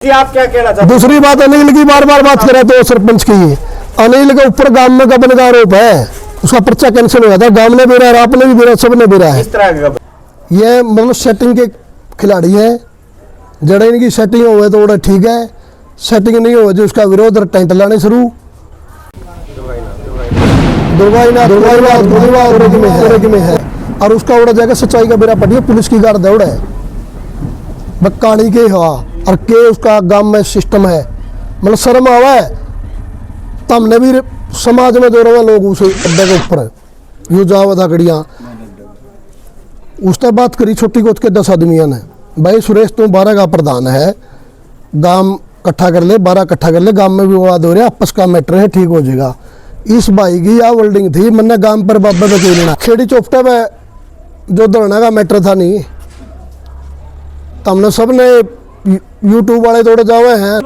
आप क्या कहना चाहते हैं? दूसरी बात अनिल की बार बार बात करें तो सरपंच की, अनिल के ऊपर गांव में गबन का आरोप है, उसका पर्चा कैंसिल हुआ था। गांव ने भी रहा, आपने भी रहा, सबने भी रहा है। इस तरह का ये मतलब सेटिंग के खिलाड़ी हैं। जड़े इनकी सेटिंग हुए तो वो ठीक है, सेटिंग नहीं हुए जो उसका विरोध और टेंट लाने शुरू में है। और उसका उड़ा जाएगा सच्चाई का बेरा पटिए, पुलिस की गार्ड दौड़ है बक्कानी के हवा और के उसका गांव में सिस्टम है। मतलब शर्म आवा है तो हमने भी समाज में जो रहे लोग उस अड्डे के ऊपर यू जावा था गड़िया उसने बात करी छोटी कोच के 10 आदमियों ने, भाई सुरेश तू 12 का प्रधान है, गांव इकट्ठा कर ले, 12 इकट्ठा कर ले, गांव में भी विवाद हो रहा है, आपस का मैटर है, ठीक हो जाएगा। इस भाई की या वर्ल्डिंग थी, मैंने गांव पर बाबा पे क्यों लेना खेड़ी चौपटे में जो धरना का मैटर था नहीं, तो हमने सब ने यूट्यूब वाले थोड़े जावे हैं,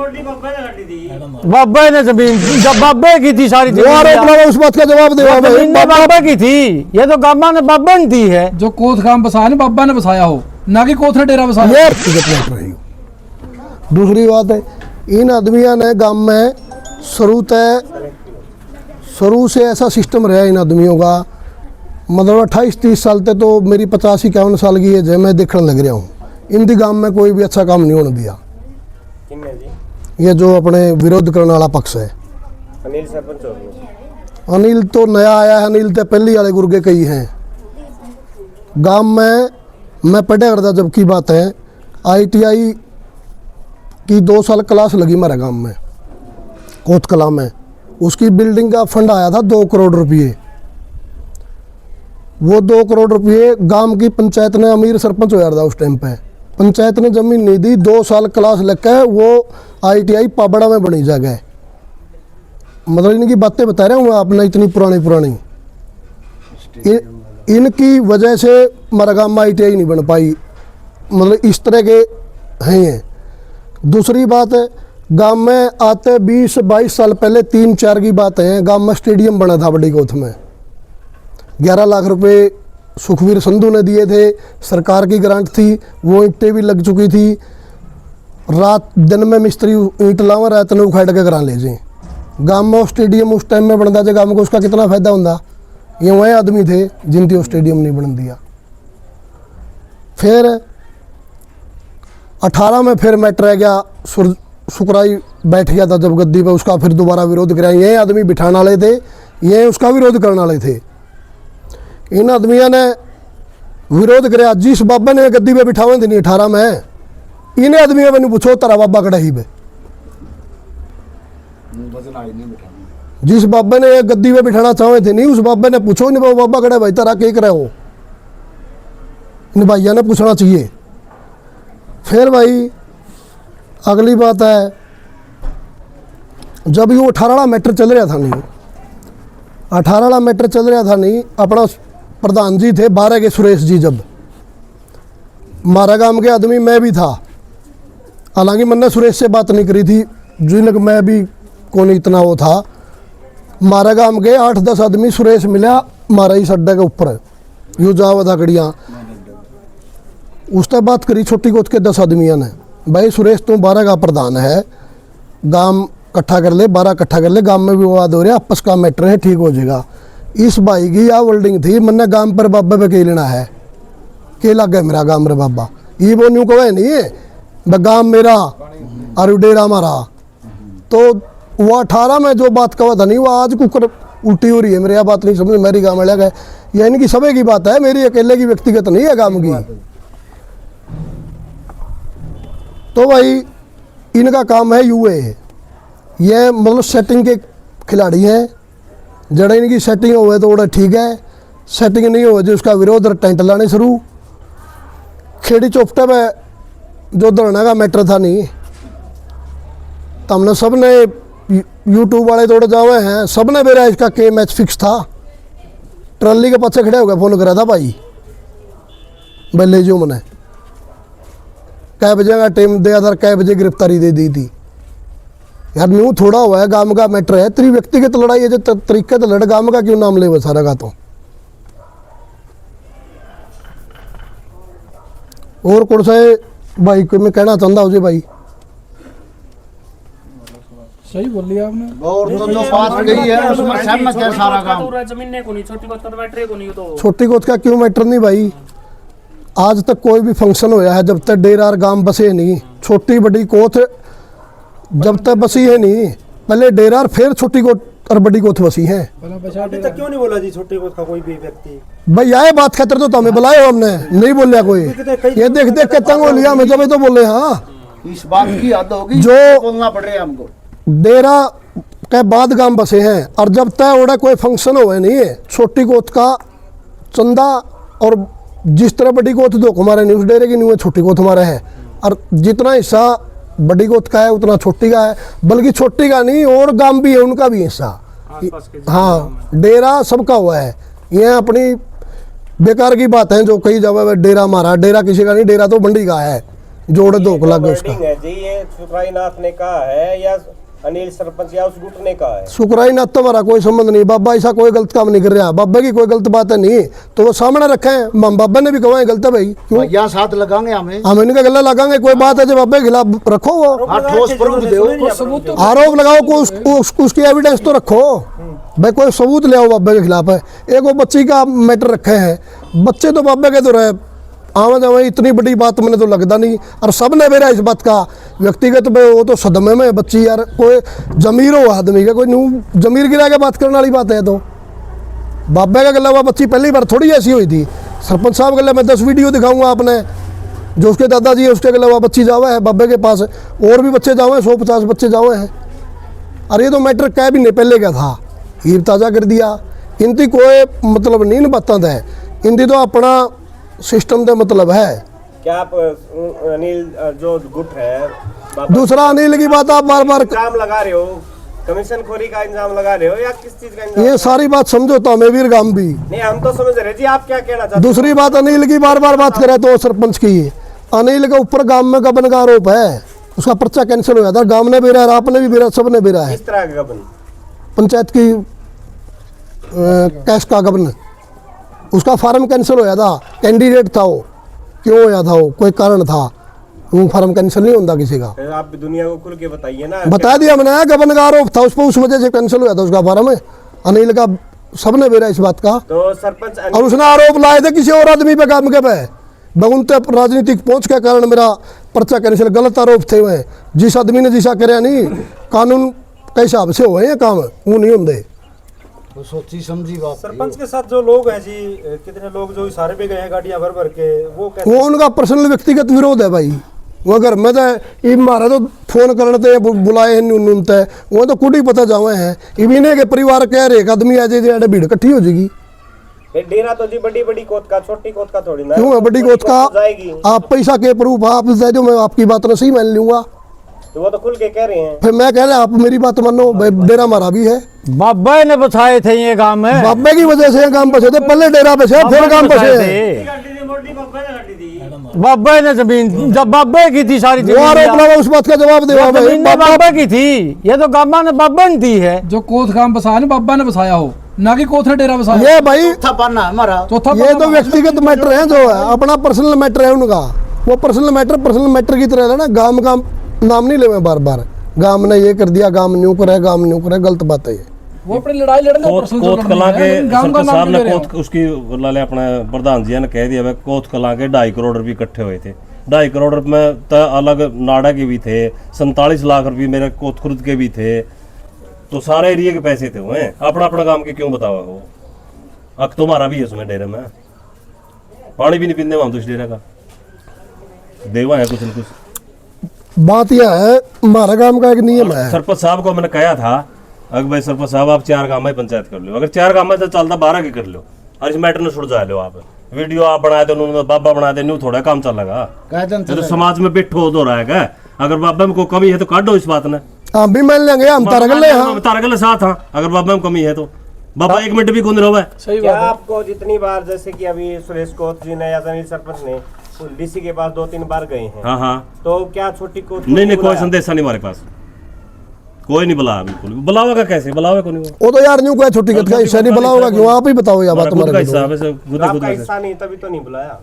बाबा ने जमीन जब बाबा की थी सारी उस बात का जवाब दे बाबा की थी, ये तो गामा ने बाबा ने दी है। जो कोथ खाम बसाया ना बाबा ने बसाया हो, ना कि कोथ ने डेरा बसाया। दूसरी बात है इन आदमियों ने गांव में शुरू से ऐसा सिस्टम रहा इन आदमियों का, मतलब 28-30 साल तक तो मेरी 85-51 साल की एज है, मैं देखने लग रहा हूँ इनकी गांव में कोई भी अच्छा काम नहीं होने दिया। ये जो अपने विरोध करने वाला पक्ष है अनिल सरपंच, अनिल तो नया आया है, अनिल तो पहली वाले गुर्गे कई हैं गांव में। मैं पढ़े करता जब की बात है, ITI की 2 साल क्लास लगी मेरे गांव में कोत कला में, उसकी बिल्डिंग का फंड आया था 2 करोड़ रुपये। वो 2 करोड़ रुपये गांव की पंचायत ने, अमीर सरपंच हो रहा था उस टाइम पे, पंचायत ने जमीन नहीं दी, 2 साल क्लास लेकर वो ITI पाबड़ा में बनी जगह। मतलब इनकी बातें बता रहा हूँ आपने, इतनी पुरानी इनकी वजह से हमारा गाँव में ITI नहीं बन पाई, मतलब इस तरह के हैं ये। दूसरी बात है गांव में आते 20-22 साल पहले 3-4 की बात है, गांव में स्टेडियम बना था बड़ी कोथ में, 11 लाख रुपए सुखवीर संधू ने दिए थे, सरकार की ग्रांट थी, वो ईंटें भी लग चुकी थी, रात दिन में मिस्त्री ईंट लावा, रात ने उखाड़ के करा ले जाए। गांव में स्टेडियम उस टाइम में बनता था, गांव को उसका कितना फायदा होता, ये वही आदमी थे जिनकी वो स्टेडियम नहीं बन दिया। फिर 18 में फिर मैटर रह गया, सुकराई बैठ गया था जब गद्दी पे, उसका फिर दोबारा विरोध कराया, ये आदमी बिठाने वाले थे, ये उसका विरोध करने वाले थे। इन आदमियों ने विरोध कराया, जिस बाबा ने गद्दी पे बिठावे थे नहीं 18 में, इन आदमियों मैंने पूछो तारा बाबा कड़ा ही पे, जिस बाबा ने गद्दी पे बिठाना चाहे थे नहीं, उस बाबा ने पूछो नहीं बाबा कड़ा भाई तारा क्या करे हो, इन भाइया ने पूछना चाहिए। फिर भाई अगली बात है, जब ये 18 वाला मैटर चल रहा था नहीं, 18 वाला मैटर चल रहा था नहीं, अपना प्रधान जी थे 12 के सुरेश जी, जब हमारा गांव के आदमी मैं भी था, हालांकि मैंने सुरेश से बात नहीं करी थी, जिन मैं भी कौन इतना वो था, हमारा गांव के 8-10 आदमी सुरेश मिला हमारा इस अड्डे के ऊपर यू जावा था गड़िया, उसने बात करी छोटी कोच के 10 आदमियों ने, भाई सुरेश तू 12 का प्रधान है, गांव इकट्ठा कर ले, 12 इकट्ठा कर ले, गांव में भी विवाद हो रहा है, आपस का मैटर है, ठीक हो जाएगा। इस भाई की या वर्ल्डिंग थी, मैंने गांव पर बाबा पे कह लेना है, के लग गया मेरा गांव रे बाबा, ये वो न्यू कहे नहीं है गांव मेरा और डेरा हमारा। तो वो 18 में जो बात कहा था नहीं, वो आज कुकर उल्टी हो रही है, मेरी बात नहीं समझ, मेरी गाँव में लगा, यह इनकी सभी की बात है, मेरी अकेले की व्यक्तिगत नहीं है गाँव की। तो भाई इनका काम है यूए, ये मतलब सेटिंग के खिलाड़ी हैं। जड़े इनकी सेटिंग हुए तो वो ठीक है, सेटिंग नहीं हुए जो उसका विरोध और टेंट लाने शुरू। खेड़ी चौपटे में जो धरना का मैटर था नहीं, तो हमने सब ने यूट्यूब वाले थोड़े जावे हैं, सब ने मेरा इसका के मैच फिक्स था, ट्रॉली के पीछे खड़े हो गए, फोन करा था भाई बल्ले जो मैंने कै बजे का टाइम दिया था, कै बजे गिरफ्तारी दे दी थी। यार न्यू थोड़ा हुआ है, गांव का मैटर है, तेरी व्यक्तिगत लड़ाई है, जो तरीके से लड़ गांव का क्यों नाम ले सारा का। तो और कौन सा भाई को मैं कहना चाहता हूँ जी भाई, सही बोल लिया आपने। और तो जो बात गई है उसमें सहमत है सारा काम। जमीन को नहीं, छोटी कोत का बैटरी को नहीं तो छोटी गोद का क्यों मैटर नहीं भाई, आज तक कोई भी फंक्शन होया है जब तक डेरा और गांव बसे नहीं, छोटी बड़ी कोथ जब तक बसी है नहीं, पहले डेरा और फिर छोटी कोथ और बड़ी कोथ बसी है। अभी तक क्यों नहीं बोला जी छोटी कोत का कोई भी व्यक्ति? भाई आए बात खातर तो हमें बुलाए हो, हमने नहीं बोलिया कोई, ये देख देख के तंग हो लिया हमें जब ये तो बोले। हाँ इस बात की हद होगी जो बोलना पड़ रहा है हमको। डेरा के बाद गांव बसे हैं और जब तक ओड़ा कोई फंक्शन हुए नहीं है, छोटी कोत का चंदा और जिस तरह बड़ी कोत दो हमारे नहीं, उस डेरे की नहीं है, छोटी कोत हमारे है। और जितना हिस्सा बड़ी कोत का है उतना छोटी का है, बल्कि छोटी का नहीं और गांव भी है उनका भी हिस्सा। हाँ डेरा सबका हुआ है, ये अपनी बेकार की बात है जो कही जावे डेरा हमारा, डेरा किसी का नहीं, डेरा तो मंडी का है, जोड़ दो लग उसका। है जी ये सुखराईनाथ ने कहा है या अनिल सरपंच या उस गुट ने कहा है? सुखराईनाथ तो हमारा कोई संबंध नहीं, बाबा ऐसा कोई गलत काम नहीं कर रहा, बाबा की कोई गलत बात है नहीं तो वो सामने रखे हैं, बाबा ने भी कहा है गलत है भाई, क्यों यहाँ साथ लगाएंगे हमें, हम इनका गला लगाएंगे, कोई बात है जो बाबा के खिलाफ रखो, वो हाँ ठोस प्रूफ दो, आरोप लगाओ को उसकी एविडेंस तो रखो भाई, कोई सबूत ले आओ बाबा के खिलाफ है। एक वो बच्ची का मैटर रखे हैं, बच्चे तो बाबा के तो रहे आवा जावा, इतनी बड़ी बात मैंने तो लगता नहीं, और सब ने मेरा इस बात का व्यक्तिगत वो तो सदमे में बच्ची यार, कोई जमीर हो आदमी का, कोई न्यू जमीर गिरा के बात करने वाली बात है। तो बाबा का गला हुआ बच्ची पहली बार थोड़ी ऐसी हुई थी, सरपंच साहब गला मैं 10 वीडियो दिखाऊंगा आपने, जो उसके दादाजी है उसके गला हुआ बच्ची जावा है बाबे के पास, और भी बच्चे जावे 150 बच्चे जावे हैं। अरे ये तो मैटर कह भी नहीं पहले क्या था, ये ताज़ा कर दिया, इनकी कोई मतलब नहीं बताता है, इनकी तो अपना सिस्टम का मतलब है। क्या आप अनिल जो गुट है दूसरा अनिल की बात आप बार बार इल्जाम लगा रहे हो, कमीशन खोरी का इल्जाम लगा रहे हो या किस चीज का इल्जाम? ये सारी बात समझो तो हमें वीर गांव भी नहीं हम तो समझ रहे जी, आप क्या कहना चाहते? दूसरी बात अनिल की बार बार बात करे तो सरपंच की, अनिल के ऊपर गांव में गबन का आरोप है, उसका पर्चा कैंसिल हो गया था, गांव ने भी रहा, आपने भी रहा, सबने भी रहा है। किस तरह का गबन? पंचायत की कैश का गबन, उसका फार्म कैंसिल हो गया था, कैंडिडेट था वो, क्यों होया था वो, कोई कारण था, वो फार्म कैंसिल नहीं होता किसी का। आप भी दुनिया को खुल के बताइए ना। बता दिया मैंने, गबन का आरोप था उस पर, उस वजह से कैंसिल हुआ था उसका फार्म, अनिल का सबने बेरा इस बात का। तो सरपंच और उसने आरोप लाए थे किसी और आदमी पे काम के पे, बहुते राजनीतिक पहुंच के कारण मेरा पर्चा कैंसिल, गलत आरोप थे वह, जिस आदमी ने जिसा करे नहीं, कानून के हिसाब से हुए हैं काम, वो नहीं होंगे। तो सोची समझी बात। सरपंच के साथ जो लोग हैं जी, कितने लोग जो इशारे पे गए हैं गाड़ियां भर भर के, वो कैसे? वो उनका पर्सनल व्यक्तिगत विरोध है भाई, वो अगर मैं तो मारे तो फोन करते बुलाए हैं, वो तो खुद ही पता जावे हैं, इन्हें के परिवार कह रहे एक आदमी आ जाए भीड़ इकट्ठी हो जाएगी। डेरा तो जी बड़ी बड़ी कोत का, छोटी कोत का थोड़ी ना। क्यों है बड़ी कोत का? जाएगी आप पैसा के प्रूफ आप दे दो, मैं आपकी बात न सही मान लूंगा, तो वो तो खुल के कह रहे हैं। फिर मैं कह रहा आप मेरी बात मानो, डेरा हमारा भी है, बाबा ने बसाए थे ये गांव में, बाबे की वजह से काम बसे थे, पहले डेरा बसे फिर काम बसे हैं। बाबा ने जमीन जब बाबा की थी सारी वो आरोप लगा, उस बात का जवाब दे भाई, बाबा की थी, ये तो गांव ने बाबा ने दी है। जो कोथ काम बसाया ना बाबा ने बसाया हो, ना कि कोथ ने डेरा बसाया। ये भाई था पाना हमारा चौथा ये तो व्यक्तिगत मैटर है, जो है अपना पर्सनल मैटर है उनका, वो पर्सनल मैटर की तरह है ना, गांव का नाम नहीं ले बार बार, गांव ने ये कर दिया, गांव न्यू करे, गांव न्यू करे, गलत बात है ये। वो अपनी लड़ाई लड़ने कोत कला के सरपंच साहब ने कोत उसकी लाले अपने प्रधान जी ने कह दिया भाई, कोत कला के 2.5 करोड़ रुपये इकट्ठे हुए थे, 2.5 करोड़ में तो अलग नाड़ा के भी थे, 47 लाख रुपये मेरे कोत खुर्द के भी थे, तो सारे एरिया के पैसे थे वो, अपना अपना काम के क्यों बतावा हो? अक तुम्हारा भी है उसमें डेरे में, पानी भी नहीं पीने हम तो इस डेरे का देवा है कुछ न कुछ। बात यह है हमारा काम का एक नियम है, सरपंच साहब को मैंने कहा था अगर भाई सरपंच साहब आप 4 काम में पंचायत कर लो, अगर 4 काम में तो चलता 12 के कर लो, और इस मैटर ने छुड़ जा लो, आप वीडियो आप बनाए थे उन्होंने बाबा बनाए थे, न्यू थोड़ा काम चलेगा, तो समाज में बिठो दो रहा है, अगर बाबा में कोई कमी है तो काटो इस बात ने, हम भी मान लेंगे, हम तारगल साथ हाँ, अगर बाबा में कमी है तो बाबा 1 मिनट भी कौन रहा है। क्या आपको जितनी बार जैसे कि अभी सुरेश कोत जी ने या अनिल सरपंच ने डीसी के पास 2-3 बार गए हैं, हाँ हाँ, तो क्या छोटी कोत नहीं कोई संदेशा नहीं हमारे पास, कोई नहीं बुलाया, बिल्कुल बुलावा कैसे बुलावा को नहीं, वो तो यार न्यू कोई छोटी कत का हिस्सा नहीं बुलाओगा क्यों, आप ही बताओ यार बात आपका हिस्सा नहीं, तभी तो नहीं बुलाया।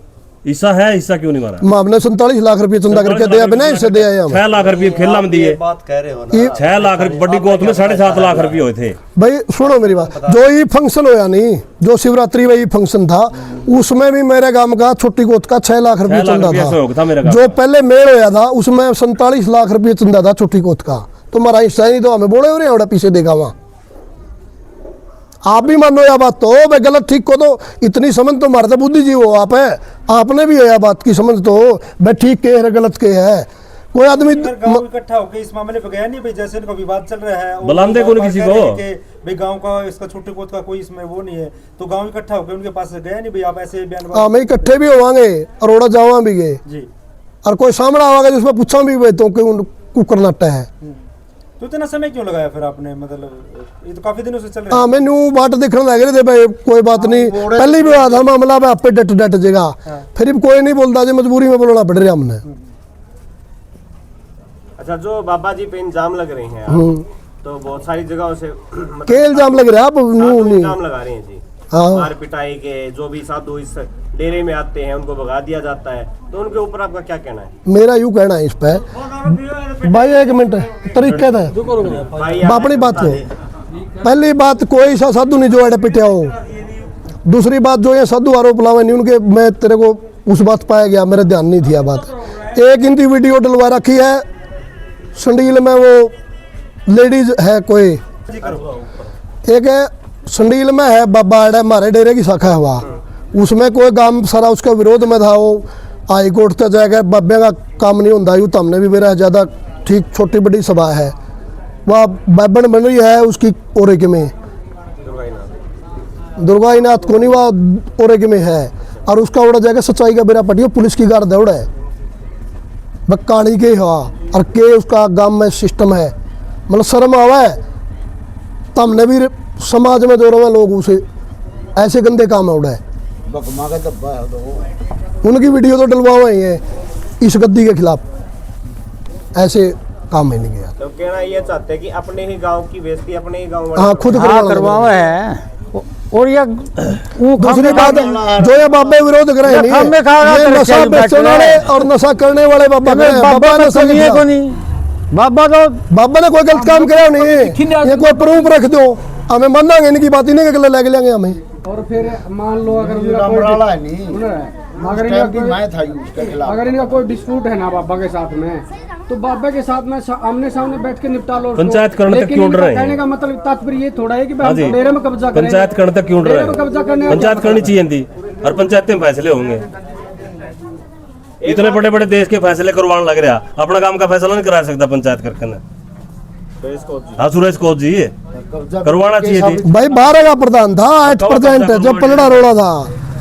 हिस्सा है, हिस्सा क्यों नहीं मारा? हमने 47 लाख रुपये चंदा करके दिया, बिना इससे दिया है हमें। 6 लाख रुपये खेला में दिए, बात कह रहे हो ना। 6 लाख रुपये बड़ी गोद में 7.5 लाख रुपये हुए थे। भाई सुनो मेरी बात, जो ये फंक्शन होया नहीं, जो शिवरात्रि में ये फंक्शन था, उसमें भी मेरे गांव का छोटी गोद का 6 लाख रुपये 6 लाख चंदा रुपये सहयोग था मेरे था। गांव जो पहले मेल होया था उसमें 47 लाख रुपये चंदा था छोटी गोद का। तुम्हारा हिस्सा ही नहीं तो हमें बोले हो रहे पीछे देखा वहां। आप भी मानो या बात, तो भाई गलत ठीक को तो इतनी समझ तो मारते बुद्धिजीवी हो आप है, आपने भी यह बात की समझ तो भाई ठीक के है गलत के है। कोई आदमी गांव इकट्ठा होकर इस मामले पे गया नहीं भाई, जैसे इनका विवाद चल रहा है, बुलाते कौन किसी को? भाई गांव का इसका छोटे कोत का कोई इसमें वो नहीं है, तो गांव इकट्ठा होकर उनके पास गया नहीं भाई, आप ऐसे बयान? हाँ मैं इकट्ठे भी होवांगे और ओड़ा जावा भी गए जी, और कोई सामने आवागा जिसमें पूछा भी भाई तो क्यों कुकर नट्टा है। तो इतना समय क्यों लगाया फिर आपने, मतलब ये तो काफी दिनों से चल रहा हाँ मैनू बाट देखने लग रहे थे भाई, कोई बात नहीं, पहली भी था मामला भाई आप पे डट जेगा, फिर भी कोई नहीं बोलता जी, मजबूरी में बोलना पड़ रहा हमने। अच्छा, जो बाबा जी पे इल्जाम लग रहे हैं तो बहुत सारी जगहों से के इल्जाम लग रहा है आप नहीं? इल्जाम लगा रहे हैं जी, हाँ मार पिटाई के, जो भी साधु इस डेरे में आते हैं उनको भगा दिया जाता है, तो उनके ऊपर आपका क्या कहना है? मेरा यूँ कहना है इस पे भाई, एक मिनट तरीके था भाई अपनी बात को। पहली बात कोई सा साधु नहीं जो अड़े पिटिया हो, दूसरी बात जो ये साधु आरोप लावे नहीं उनके, मैं तेरे को उस बात पाया गया, मेरे ध्यान नहीं थी बात। एक इनकी वीडियो डलवा रखी है संडील में, वो लेडीज है कोई, एक है संडील में है बाबा अड़े हमारे डेरे की शाखा हुआ, उसमें कोई काम सारा उसका विरोध में था, वो हाई कोर्ट तक जाएगा, बाबे का काम नहीं होता यूँ तो हमने भी मेरा ज़्यादा ठीक छोटी बड़ी सभा है वह बाबन बन रही है उसकी ओरेके में, दुर्गाईनाथ को नहीं वह ओरेके में है, और उसका उड़ा जाएगा सच्चाई का बेरा पटियो, पुलिस की गार्ड दौड़ है बक्कानी के हवा और के उसका गांव में सिस्टम है, मतलब शर्म आवा है तो हमने भी समाज में जो रहे लोग उसे ऐसे गंदे काम है उड़ा बकमा का डब्बा है तो उनकी वीडियो तो डलवा हुई है इस गद्दी के खिलाफ, ऐसे काम में नहीं गया। तो कहना ये चाहते हैं कि अपने ही गांव की बेइज्जती अपने ही गांव वाले हाँ खुद करवावा है। और ये दूसरी बात जो ये बाबे विरोध करे ये नहीं खम्बे है, खा ये कर नशा चल बैठे बेचने वाले हैं। और नशा करने वाले बाबा करे हैं। बाबा बाबा तो नशा सुनिए को नहीं, नहीं, बाबा तो बाबा ने कोई गलत काम किया नहीं, ये कोई प्रूफ रख दो हमें मानेंगे, इनकी बात ही नहीं लग लेंगे हमें। और फिर मान लो अगर उनका रामराला है नहीं, अगर उस टाइम भी मैं था उसके खिलाफ। अगर इनका कोई डिस्प्यूट है ना बाबा के साथ में, तो बाबा के साथ में आमने सामने बैठ के निपटा लो उसको। पंचायत करने तक लेकिन क्यों इनका डर रहे हैं? कहने का मतलब तात्पर्य ये थोड़ा है कि हाँ जी। हम डेरे में कब्जा करें, पंचायत करने तक क्यों डर डेरे रहे में हैं? कब्जा करने का पंचायत क्या करनी चाहिए थी और पंचायतें में फैसले होंगे। इतने बड़े बड़े देश के फैसले करवाने लग रहा, अपना काम का फैसला नहीं करा सकता पंचायत करके ना। हाँ सुरेश कोच जी करवाना चाहिए थी। भाई 12 का प्रधान था, 8% जब पलड़ा रोड़ा था,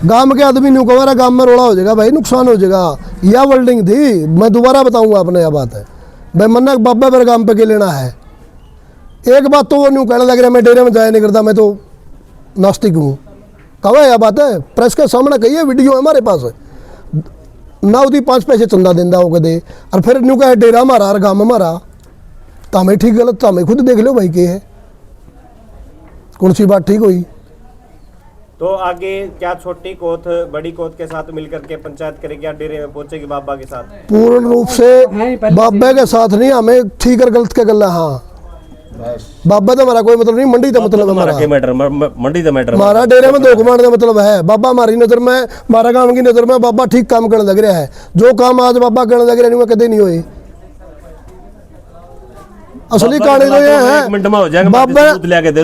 गांव के आदमी न्यू कवारा गांव में रोड़ा हो जाएगा भाई, नुकसान हो जाएगा। यह वर्ल्डिंग थी, मैं दोबारा बताऊंगा अपने, यह बात है भाई मन्ना बाबा मेरे गांव पे के लेना है। एक बात तो वो न्यू कहने लग रहा मैं डेरे में जाया नहीं करता, मैं तो नास्तिक हूँ। कहा यह बात है, प्रेस के सामने कही है, वीडियो हमारे पास है ना, उदी 5 पैसे चंदा देंदा हो दे, और फिर न्यू कहे डेरा हमारा और गांव हमारा, तो हमें ठीक गलत तो हमें खुद देख लो भाई के है कौन सी बात ठीक हुई। तो आगे क्या छोटी कोत बड़ी कोत के साथ मिलकर के पंचायत करेगी या डेरे में पहुंचेगी बाबा के साथ? पूर्ण रूप से बाबे के साथ नहीं, हमें ठीक और गलत का गल्ला। हाँ बाबा तो हमारा कोई मतलब नहीं, मंडी का मतलब हमारा मंडी का मैटर, हमारा डेरे में धोख मारने का मतलब है। बाबा हमारी नजर में, हमारा गांव की नजर में बाबा ठीक काम करने लग रहा है। जो काम आज बाबा करने लग रहा है कदे नहीं हुए। असली कहानी तो ये है बाबा,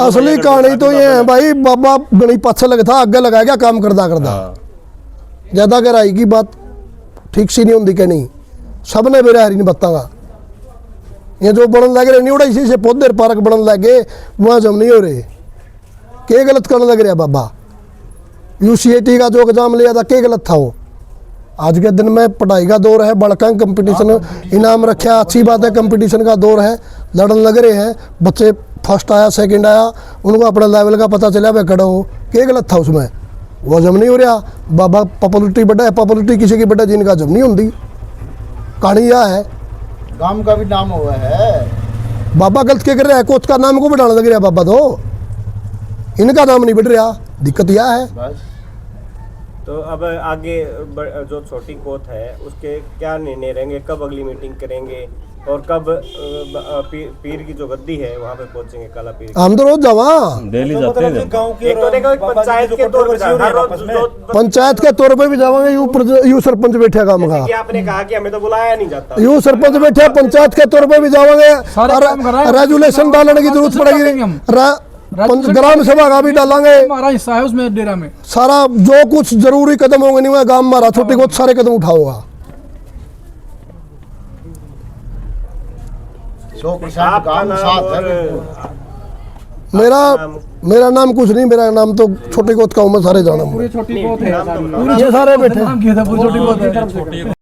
असली कहानी तो ये है भाई, बाबा गणी पाछे लगता आगे लगाया गया काम करदा करदा, ज्यादा गहराई की बात ठीक सी नहीं होती कि नहीं, सब ने बेरा हरी नहीं बतागा। ये जो बनन लग रहे नहीं उड़ा इसी से पौधे पार्क बनन लगे वहाँ जम नहीं हो रहे, के गलत करने लग रहा बाबा। UCAT का जो एग्जाम लिया था के गलत था वो। आज के दिन में पढ़ाई का दौर है, बड़का कंपटीशन इनाम रखा, अच्छी बात है, कंपटीशन का दौर है, लड़न लग रहे हैं बच्चे, फर्स्ट आया सेकंड आया, उनको अपने लेवल का पता चला, वे खड़ा हो, क्या गलत था उसमें, वो जम नहीं हो रहा। बाबा पॉपुलरिटी बढ़ा है, पॉपुलरिटी किसी की बढ़ा जिनका जम नहीं होती, कहानी यह है। गांव का भी नाम हुआ है, बाबा गलत क्या कर रहा है, कोच का नाम को बढ़ाने लग रहा बाबा, तो इनका नाम नहीं बढ़ रहा, दिक्कत यह है। बस तो अब आगे जो छोटी कोत है उसके क्या निर्णय रहेंगे, कब अगली मीटिंग करेंगे और कब पीर की जो गद्दी है वहाँ पे पहुंचेंगे, काला पीर? हम तो रोज जावा डेली जाते हैं जब। गांव की एक तो देखो, एक पंचायत के तौर पे हर रोज पंचायत के तौर पे भी जावांगे। यू सरपंच बैठे काम का, कि आपने कहा कि हमें तो बुलाया नहीं जाता। यू सरपंच बैठे पंचायत के तौर पे भी जावांगे। सारे काम कर रहे हैं। रेजुलेशन डालने की जरूरत पड़ेगी, ग्राम सभा का भी डालेंगे। हमारा हिस्सा है उसमें डेरा में। सारा जो कुछ जरूरी कदम होंगे नहीं हुआ गांव मारा छोटी को सारे कदम उठाओगा। 100% काम साथ है मेरा मेरा नाम कुछ नहीं, मेरा नाम तो छोटी कोत का हूँ मैं, सारे जाना पूरी छोटी बहुत है ये सारे बैठे नाम किया था पूरी छोटी बहुत है।